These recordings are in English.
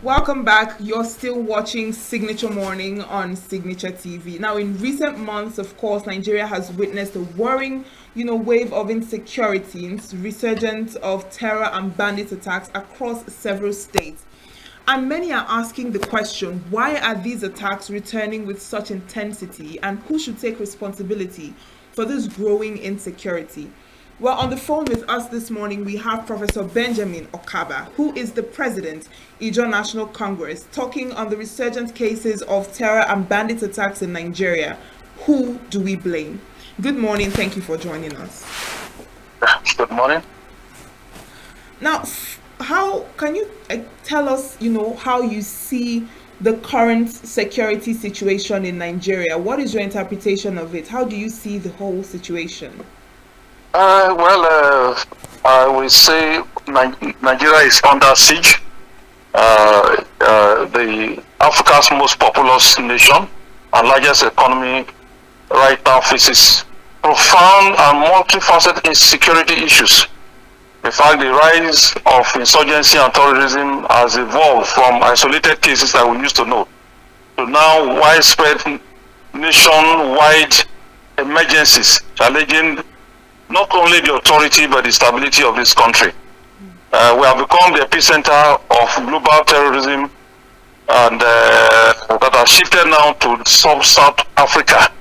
Welcome back. You're still watching Signature Morning on Signature TV. Now, in recent months, of course, Nigeria has witnessed a worrying, wave of insecurity, resurgence of terror and bandit attacks across several states. And many are asking the question, why are these attacks returning with such intensity, and who should take responsibility for this growing insecurity? Well, on the phone with us this morning, we have Professor Benjamin Okaba, who is the president, Ijaw National Congress, talking on the resurgent cases of terror and bandit attacks in Nigeria. Who do we blame? Good morning. Thank you for joining us. Good morning. Now, how can you tell us, how you see the current security situation in Nigeria? What is your interpretation of it? How do you see the whole situation? I will say Nigeria is under siege. The Africa's most populous nation and largest economy right now faces profound and multifaceted insecurity issues. In fact, the rise of insurgency and terrorism has evolved from isolated cases that we used to know to now widespread nationwide emergencies challenging not only the authority but the stability of this country. We have become the epicenter of global terrorism, and that has shifted now to South Africa,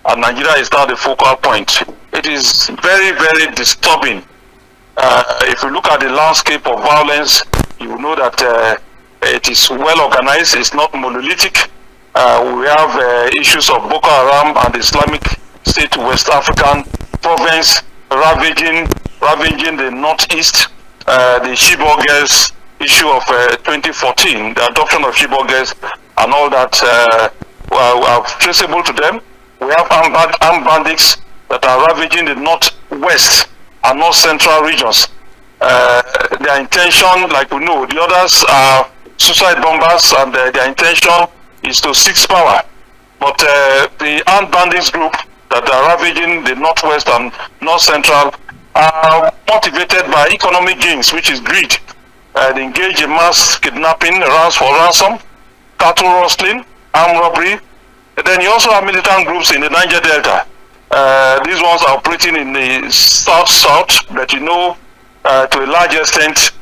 and Nigeria is now the focal point. It is very, very disturbing. If you look at the landscape of violence, you will know that it is well organized, it's not monolithic. We have issues of Boko Haram and the Islamic State West African province ravaging the northeast. The Chibok girls issue of 2014, the adoption of Chibok girls and all that are traceable to them. We have armed bandits that are ravaging the northwest and north central regions. Their intention, like we know, the others are suicide bombers, and their intention is to seize power. But the armed bandits group that are ravaging the northwest and north central are motivated by economic gains, which is greed. They engage in mass kidnapping, rounds for ransom, cattle rustling, armed robbery. And then you also have militant groups in the Niger Delta. These ones are operating in the south, but to a large extent,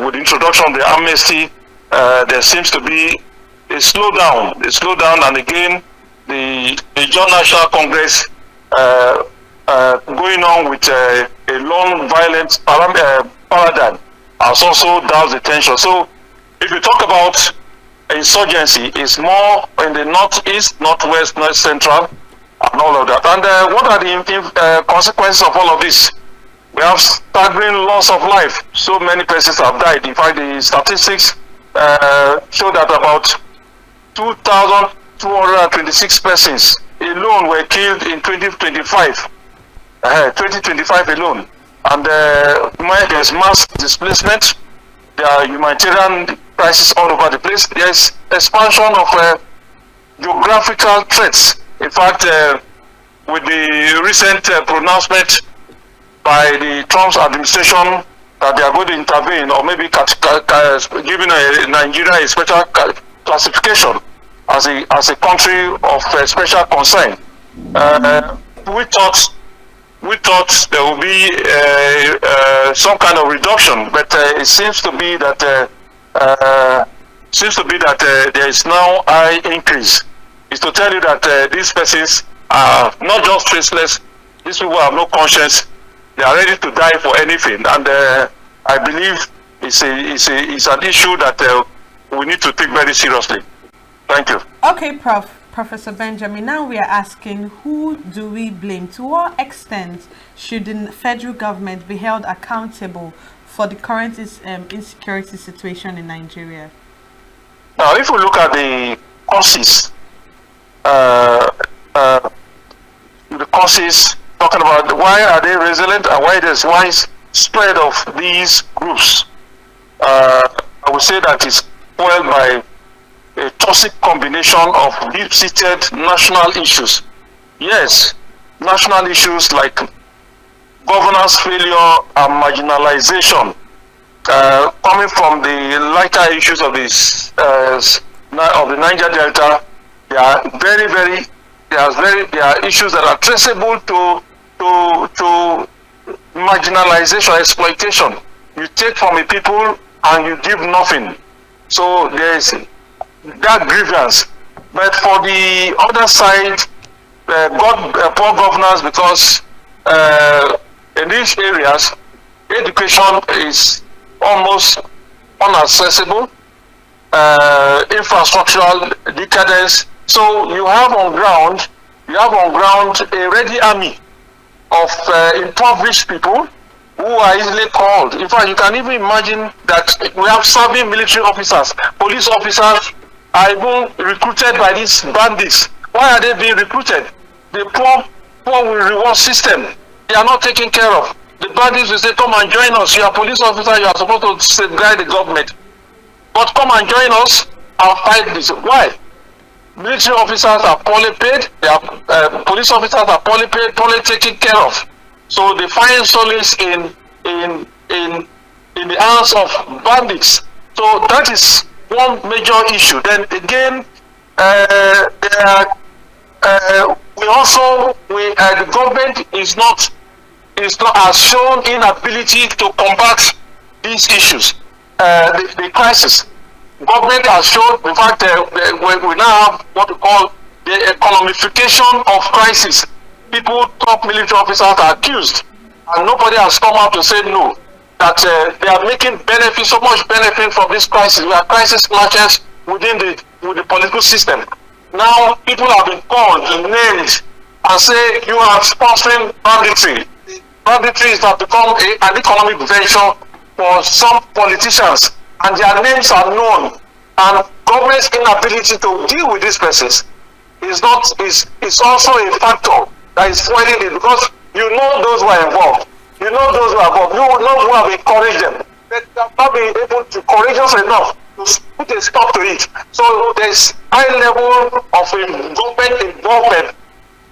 with the introduction of the amnesty, there seems to be a slowdown, and again, the Ijaw National Congress going on with a non-violent paradigm has also doused the tension. So, if you talk about insurgency, it's more in the northeast, northwest, north central, and all of that. And what are the consequences of all of this? We have staggering loss of life. So many persons have died. In fact, the statistics show that about 2,226 persons alone were killed in 2025. 2025 alone. And there's mass displacement. There are humanitarian crises all over the place. There's expansion of geographical threats. In fact, with the recent pronouncement by the Trump's administration that they are going to intervene, or maybe giving Nigeria a special classification as a country of special concern, we thought there will be some kind of reduction, but it seems to be that there is now high increase. Is to tell you that these persons are not just faceless. These people have no conscience. They are ready to die for anything, and I believe it's an issue that we need to take very seriously. Thank you. Okay, Professor Benjamin. Now we are asking, who do we blame? To what extent should the federal government be held accountable for the current insecurity situation in Nigeria? Now, if we look at the causes, talking about why are they resilient and why there's widespread of these groups, I would say that it's fueled by a toxic combination of deep-seated national issues. Yes, national issues like governance failure and marginalization coming from the lighter issues of this of the Niger Delta, there are there are issues that are traceable to marginalization, exploitation. You take from the people and you give nothing. So there is that grievance. But for the other side, poor governance, because in these areas, education is almost unaccessible, infrastructural decadence. So you have on ground a ready army of impoverished people who are easily called. In fact, you can even imagine that we have serving military officers, police officers are even recruited by these bandits. Why are they being recruited? The poor will reward system. They are not taken care of. The bandits will say, come and join us. You are police officer, you are supposed to safeguard the government. But come and join us and fight this. Why? Military officers are poorly paid, police officers are poorly paid, poorly taken care of. So they find solace in the hands of bandits. So that is one major issue. Then again, the government has shown inability to combat these issues, the crisis. Government has shown, in fact, we now have what we call the economification of crisis. People, top military officers are accused, and nobody has come out to say no, that they are making benefit, so much benefit from this crisis. We are crisis matches within the political system. Now people have been called, named, and say you are sponsoring banditry. Banditry has become an economic venture for some politicians, and their names are known. And government's inability to deal with these persons is also a factor that is fueling it, because you know those who are involved. You know those who are involved. You know who have encouraged them. They have not been able to courageous enough to put a stop to it. So there's high level of government involvement.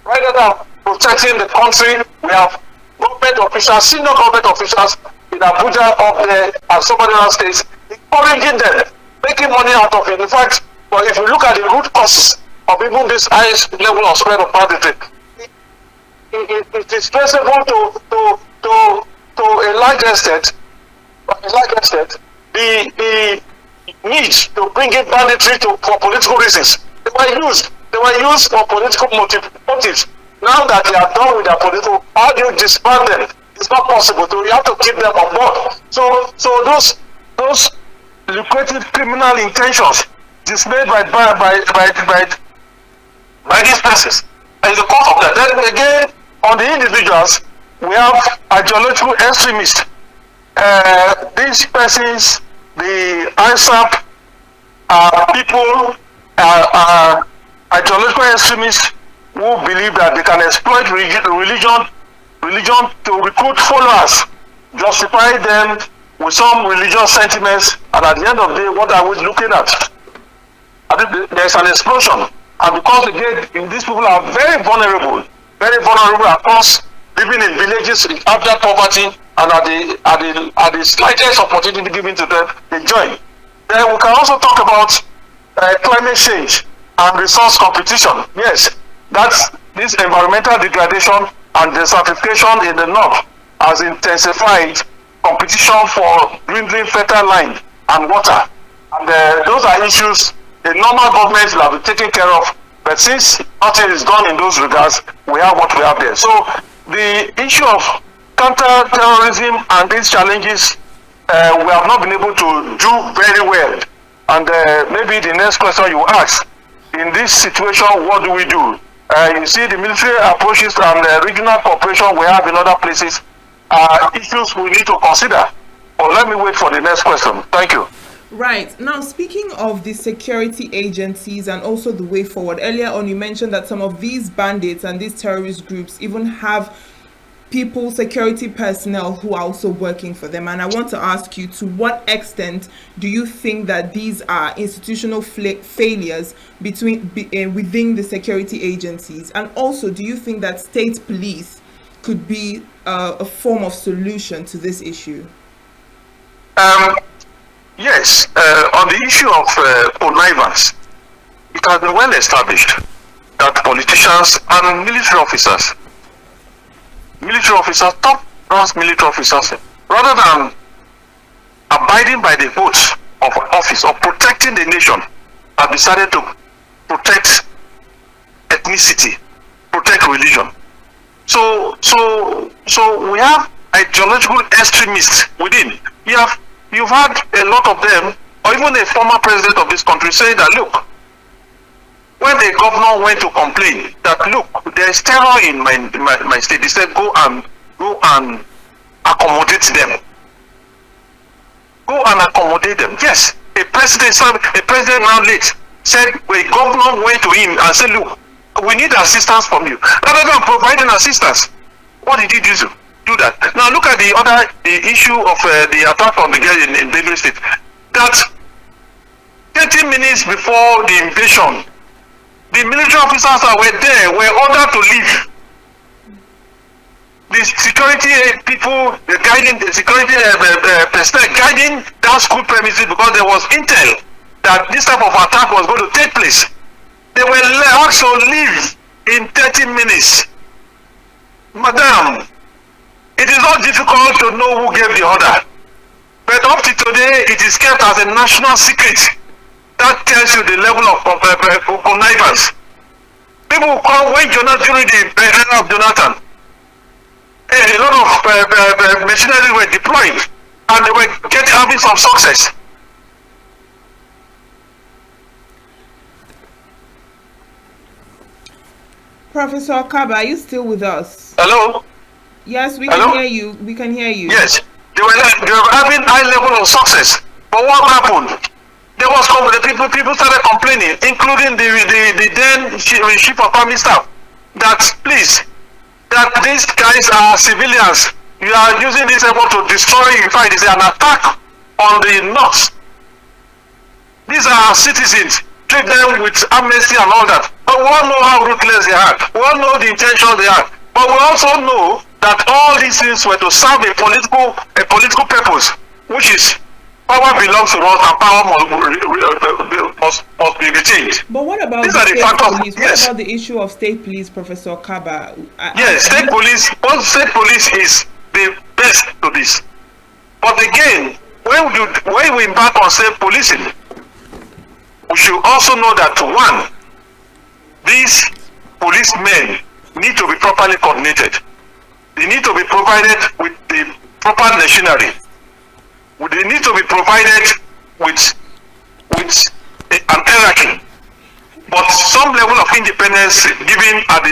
Rather than protecting the country, we have government officials, senior government officials in Abuja up there and some other states, encouraging them, making money out of it. In fact, well, if you look at the root causes of even this highest level of spread of banditry, it is traceable to a large extent, the need to bring in banditry for political reasons. They were used for political motives. Now that they are done with their political, how do you disband them? It's not possible. So you have to keep them on board. So those lucrative criminal intentions displayed by these persons is the cause of that. Then again, on the individuals, we have ideological extremists. These persons, the ISAP, people are ideological extremists who believe that they can exploit religion to recruit followers, justify them with some religious sentiments, and at the end of the day, what are we looking at? There's an explosion, and because again, these people are very vulnerable across, living in villages with abject poverty, and at the slightest opportunity given to them, they join. Then we can also talk about climate change and resource competition. Yes, that's this environmental degradation and desertification in the north has intensified competition for dwindling fertile land and water. And those are issues the normal government will have been taken care of. But since nothing is done in those regards, we have what we have there. So the issue of counter-terrorism and these challenges, we have not been able to do very well. And maybe the next question you ask, in this situation, what do we do? You see the military approaches and regional cooperation we have in other places are issues we need to consider. But let me wait for the next question. Thank you. Right. Now, speaking of the security agencies and also the way forward, earlier on you mentioned that some of these bandits and these terrorist groups even have people, security personnel who are also working for them. And I want to ask you, to what extent do you think that these are institutional failures within the security agencies? And also, do you think that state police could be a form of solution to this issue? Um, yes, on the issue of connivance, it has been well established that politicians and military officers, top brass military officers, rather than abiding by the oaths of office of protecting the nation, have decided to protect ethnicity, protect religion. So we have ideological extremists within. You've had a lot of them, or even a former president of this country saying that, look, when the governor went to complain that, look, there is terror in my state, he said, go and accommodate them. Go and accommodate them. Yes, a president now late said, a governor went to him and said, look, we need assistance from you. Rather than providing assistance, what did he do that? Now look at the issue of the attack on the girl in Benue State. That 30 minutes before the invasion, the military officers that were there were ordered to leave. The security people, the security personnel guiding that school premises, because there was intel that this type of attack was going to take place. They were asked to leave in 30 minutes. Madam, it is not difficult to know who gave the order. But up to today, it is kept as a national secret. That tells you the level of connivance. People who come when during the era of Jonathan, a lot of machinery were deployed and they were having some success. Professor Kaba, are you still with us? Hello? Yes, we can hear you. We can hear you. Yes, they were having high level of success. But what happened? There was people started complaining, including the then chief of army staff, that please, that these guys are civilians. You are using this effort to destroy. In fact, it's an attack on the north. These are citizens. Treat them with amnesty and all that. But we all know how ruthless they are. We all know the intentions they are. But we also know that all these things were to serve a political purpose, which is power belongs to us and power must be retained. But what about these are the factors? Police? What about the issue of state police, Professor Kaba? Yes, state police is the best to this. But again, when we embark on state policing, we should also know that one, these policemen need to be properly coordinated. They need to be provided with the proper machinery. They need to be provided with an hierarchy, but some level of independence given at the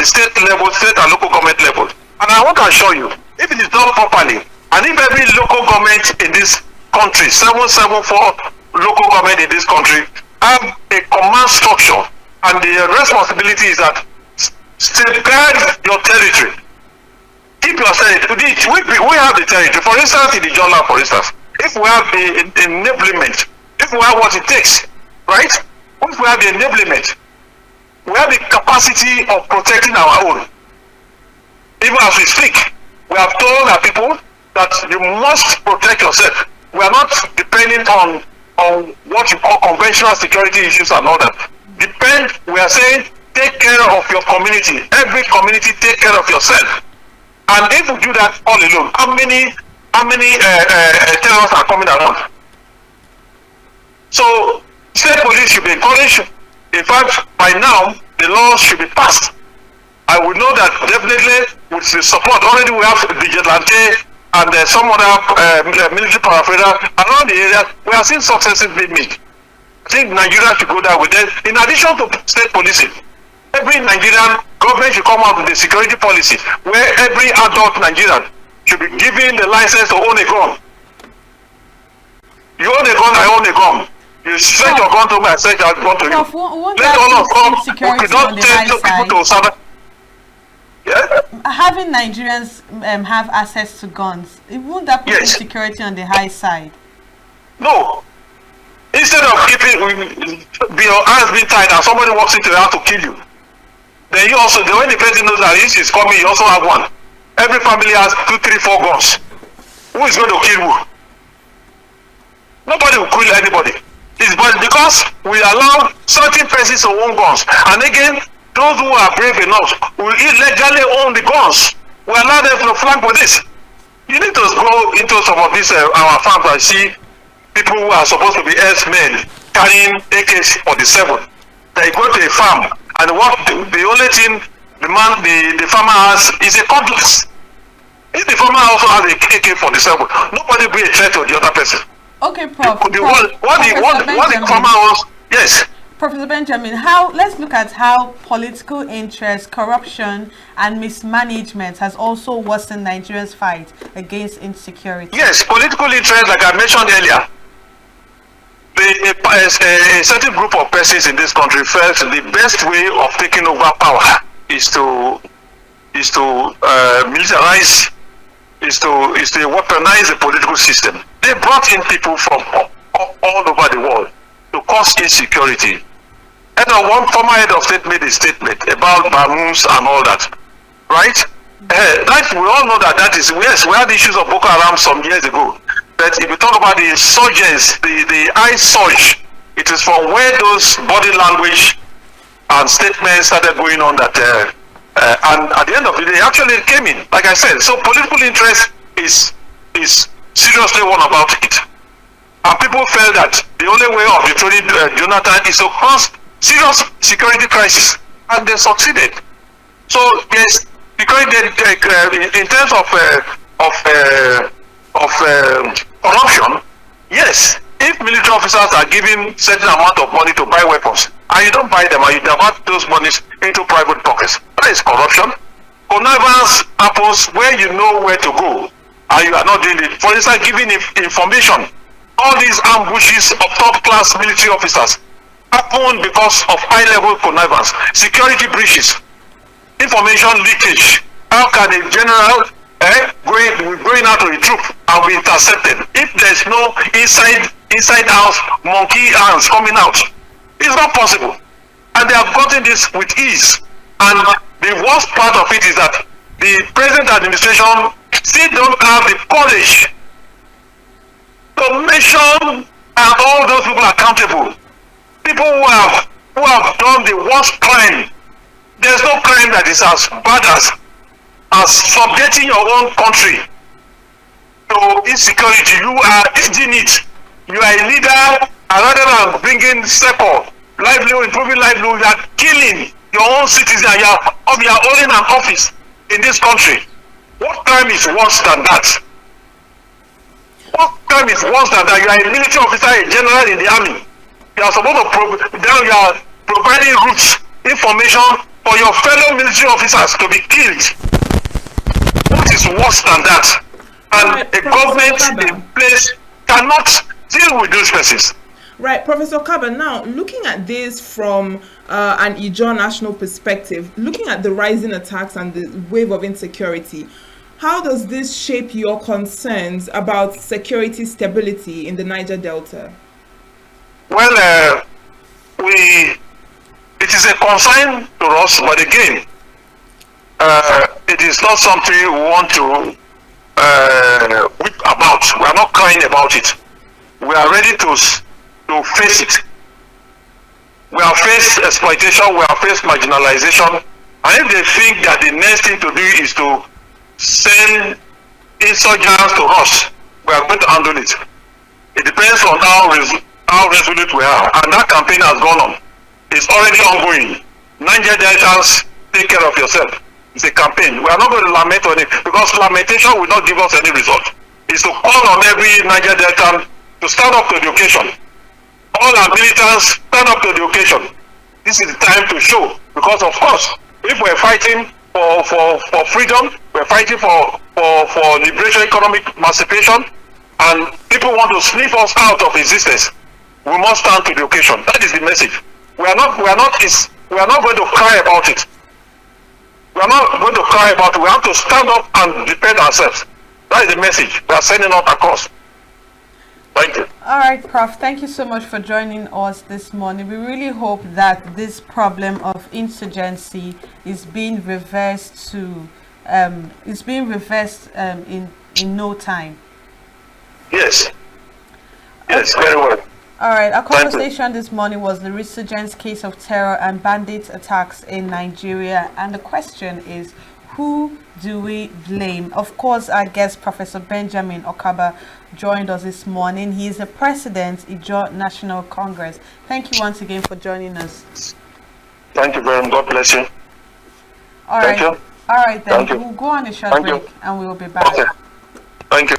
state level, state and local government level. And I want to assure you, if it is done properly, and if every local government in this country, 774 local government in this country, have a command structure, and the responsibility is that safeguard your territory. Keep your territory. We have the territory. For instance, in the Jola, for instance, if we have the enablement, if we have what it takes, right? If we have the enablement, we have the capacity of protecting our own. Even as we speak, we have told our people that you must protect yourself. We are not dependent on what you call conventional security issues and all that. We are saying, take care of your community. Every community, take care of yourself. And if you do that all alone, how many terrorists are coming around? So state police should be encouraged. In fact, by now the laws should be passed. I would know that definitely with the support. Already we have vigilante and some other military paraphernalia around the area. We are seeing successes being made. I think Nigeria should go there with them. In addition to state policing, every Nigerian government should come out with a security policy where every adult Nigerian should be given the license to own a gun. You own a gun, I own a gun. You set your gun to me, I set your gun to you. Let all of us who don't tell people to serve. Yeah? Having Nigerians have access to guns, won't that put security on the high side? No. Instead of keeping your hands being tied and somebody walks into the house to kill you, then you also, when the person knows that this is coming, you also have one. Every family has 2, 3, 4 guns. Who is going to kill who? Nobody will kill anybody. It's but because we allow certain persons to own guns. And again, those who are brave enough will illegally own the guns. We allow them to flank with this. You need to go into some of these our farms and see people who are supposed to be ex-men carrying AK-47. They go to a farm and what the only thing the farmer has is a cutlass. If the farmer also has a AK-47, nobody will be a threat to the other person. Okay, Prof. What the farmer wants, yes. Professor Benjamin, let's look at how political interest, corruption, and mismanagement has also worsened Nigeria's fight against insecurity. Yes, political interest, like I mentioned earlier, a certain group of persons in this country felt the best way of taking over power is to militarize, is to weaponize the political system. They brought in people from all over the world to cause insecurity. And one former head of state made a statement about balloons and all that, right? That we all know that is, yes, we had issues of Boko Haram some years ago. But if you talk about the insurgents, the eye surge, it is from where those body language and statements started going on that, and at the end of the day, actually came in, like I said. So political interest is seriously one about it. And people felt that the only way of dethrowing Jonathan is to cause serious security crisis, and they succeeded. So yes, security in terms of corruption, yes. If military officers are given certain amount of money to buy weapons, and you don't buy them, and you divert those monies into private pockets, that is corruption. Connivance happens where you know where to go, and you are not doing it. For instance, giving information. All these ambushes of top-class military officers happen because of high-level connivance, security breaches, information leakage. How can a general going out to a troop and be intercepted if there's no inside house monkey hands coming out? It's not possible. And they have gotten this with ease. And the worst part of it is that the present administration still don't have the courage to mention and all those people accountable. People who have done the worst crime. There's no crime that is as bad as subjecting your own country to insecurity. You are eating it. You are a leader, and rather than bringing sector, livelihood, improving livelihood, you are killing your own citizens. You are holding an office in this country. What crime is worse than that? What crime is worse than that? You are a military officer, a general in the army. You are supposed to you are providing routes, information for your fellow military officers to be killed. What is worse than that? And a government in place cannot deal with those persons. Right, Professor Kaba, now looking at this from an Ijaw national perspective, looking at the rising attacks and the wave of insecurity, how does this shape your concerns about security stability in the Niger Delta? Well, it is a concern to us, but again, it is not something we want to whip about. We are not crying about it. We are ready to face it. We have faced exploitation, we have faced marginalization, and if they think that the next thing to do is to send insurgents to us, we are going to handle it. It depends on how resolute we are, and that campaign has gone on. It's already ongoing. Niger Deltans, take care of yourself. It's a campaign. We are not going to lament on it, because lamentation will not give us any result. It's to call on every Niger Deltan to stand up to the occasion. All our militants, stand up to the occasion. This is the time to show, because of course, if we're fighting for freedom, we're fighting for liberation, economic emancipation, and people want to sniff us out of existence, we must stand to the occasion. That is the message. We are not going to cry about it. We are not going to cry about it. We have to stand up and defend ourselves. That is the message we are sending out across. Thank you. All right, Prof. Thank you so much for joining us this morning. We really hope that this problem of insurgency is being reversed in no time. Yes. Yes, very well. All right, our Thank you. conversation this morning was the resurgence case of terror and bandit attacks in Nigeria. And the question is, who do we blame? Of course, our guest, Professor Benjamin Okaba, joined us this morning. He is the president, Ijaw National Congress. Thank you once again for joining us. Thank you very much. God bless you. All Thank right. you. All right, then. Thank you. We'll go on a short Thank you. break and we will be back. Okay. Thank you.